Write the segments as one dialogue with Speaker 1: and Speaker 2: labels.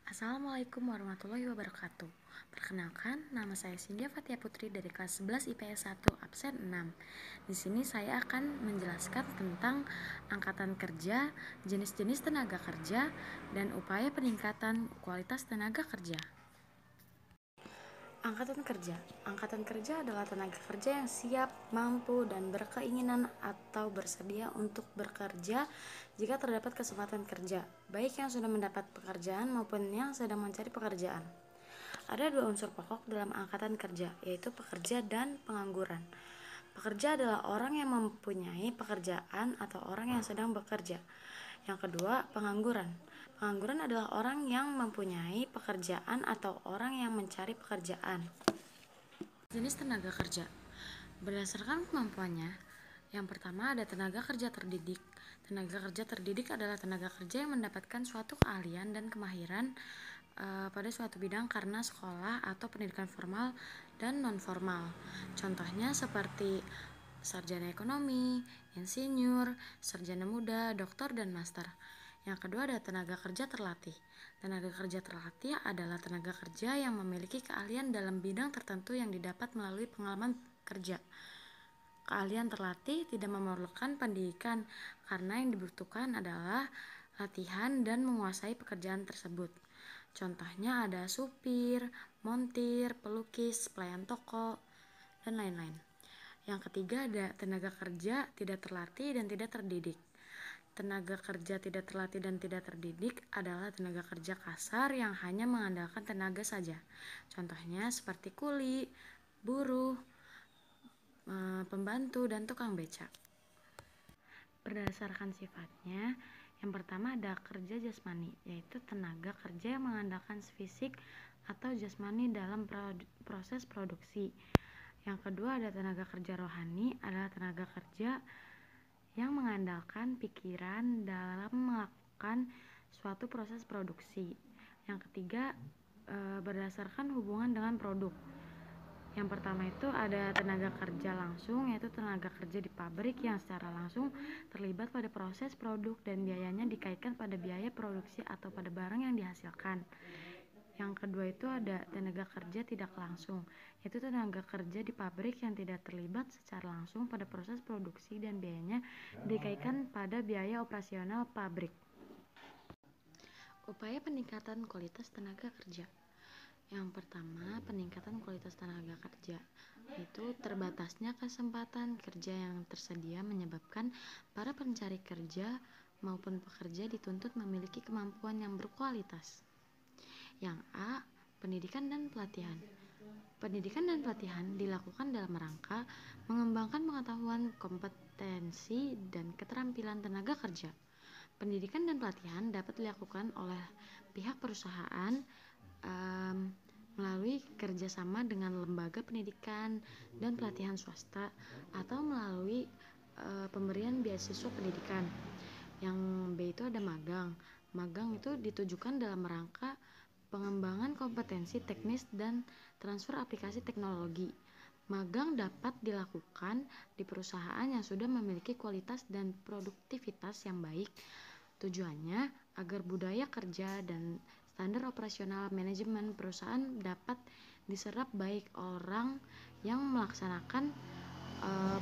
Speaker 1: Assalamualaikum warahmatullahi wabarakatuh. Perkenalkan, nama saya Cynthia Fatia Putri dari kelas 11 IPS 1 absen 6. Di sini saya akan menjelaskan tentang angkatan kerja, jenis-jenis tenaga kerja, dan upaya peningkatan kualitas tenaga kerja. Angkatan kerja. Angkatan kerja adalah tenaga kerja yang siap, mampu, dan berkeinginan atau bersedia untuk bekerja jika terdapat kesempatan kerja, baik yang sudah mendapat pekerjaan maupun yang sedang mencari pekerjaan. Ada dua unsur pokok dalam angkatan kerja, yaitu pekerja dan pengangguran. Pekerja adalah orang yang mempunyai pekerjaan atau orang yang sedang bekerja. Yang kedua, pengangguran. Pengangguran adalah orang yang mempunyai pekerjaan atau orang yang mencari pekerjaan. Jenis tenaga kerja berdasarkan kemampuannya. Yang pertama ada tenaga kerja terdidik. Tenaga kerja terdidik adalah tenaga kerja yang mendapatkan suatu keahlian dan kemahiran pada suatu bidang karena sekolah atau pendidikan formal dan non-formal. Contohnya seperti sarjana ekonomi, insinyur, sarjana muda, doktor, dan master. Yang kedua ada tenaga kerja terlatih. Tenaga kerja terlatih adalah tenaga kerja yang memiliki keahlian dalam bidang tertentu yang didapat melalui pengalaman kerja. Keahlian terlatih tidak memerlukan pendidikan karena yang dibutuhkan adalah latihan dan menguasai pekerjaan tersebut. Contohnya ada supir, montir, pelukis, pelayan toko, dan lain-lain. Yang ketiga ada tenaga kerja tidak terlatih dan tidak terdidik. Tenaga kerja tidak terlatih dan tidak terdidik adalah tenaga kerja kasar yang hanya mengandalkan tenaga saja. Contohnya seperti kuli, buruh, pembantu, dan tukang becak. Berdasarkan sifatnya, yang pertama ada kerja jasmani, yaitu tenaga kerja yang mengandalkan fisik atau jasmani dalam proses produksi. Yang kedua ada tenaga kerja rohani, adalah tenaga kerja yang mengandalkan pikiran dalam melakukan suatu proses produksi. Yang ketiga berdasarkan hubungan dengan produk. Yang pertama itu ada tenaga kerja langsung, yaitu tenaga kerja di pabrik yang secara langsung terlibat pada proses produk dan biayanya dikaitkan pada biaya produksi atau pada barang yang dihasilkan. Yang kedua itu ada tenaga kerja tidak langsung, yaitu tenaga kerja di pabrik yang tidak terlibat secara langsung pada proses produksi dan biayanya dikaitkan pada biaya operasional pabrik. Upaya peningkatan kualitas tenaga kerja. Yang pertama, peningkatan kualitas tenaga kerja, yaitu terbatasnya kesempatan kerja yang tersedia menyebabkan para pencari kerja maupun pekerja dituntut memiliki kemampuan yang berkualitas. Yang A. Pendidikan dan pelatihan. Pendidikan dan pelatihan dilakukan dalam rangka mengembangkan pengetahuan, kompetensi, dan keterampilan tenaga kerja. Pendidikan dan pelatihan dapat dilakukan oleh pihak perusahaan melalui kerjasama dengan lembaga pendidikan dan pelatihan swasta atau melalui pemberian beasiswa pendidikan. Yang B itu ada magang. Magang itu ditujukan dalam rangka pengembangan kompetensi teknis dan transfer aplikasi teknologi. Magang dapat dilakukan di perusahaan yang sudah memiliki kualitas dan produktivitas yang baik. Tujuannya agar budaya kerja dan standar operasional manajemen perusahaan dapat diserap baik orang yang melaksanakan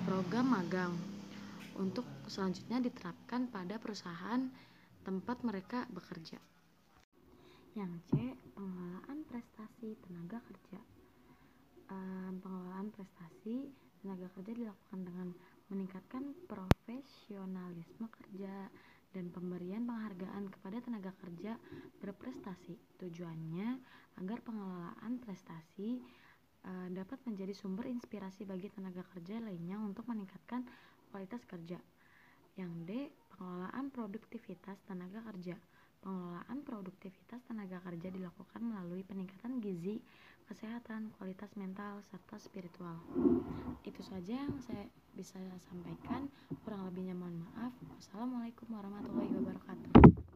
Speaker 1: program magang untuk selanjutnya diterapkan pada perusahaan tempat mereka bekerja. Yang C. Pengelolaan prestasi tenaga kerja. Pengelolaan prestasi tenaga kerja dilakukan dengan meningkatkan profesionalisme kerja dan pemberian penghargaan kepada tenaga kerja berprestasi. Tujuannya agar pengelolaan prestasi dapat menjadi sumber inspirasi bagi tenaga kerja lainnya untuk meningkatkan kualitas kerja. Yang D. Pengelolaan produktivitas tenaga kerja. Pengelolaan produktivitas tenaga kerja dilakukan melalui peningkatan gizi, kesehatan, kualitas mental, serta spiritual. Itu saja yang saya bisa sampaikan. Kurang lebihnya mohon maaf. Wassalamualaikum warahmatullahi wabarakatuh.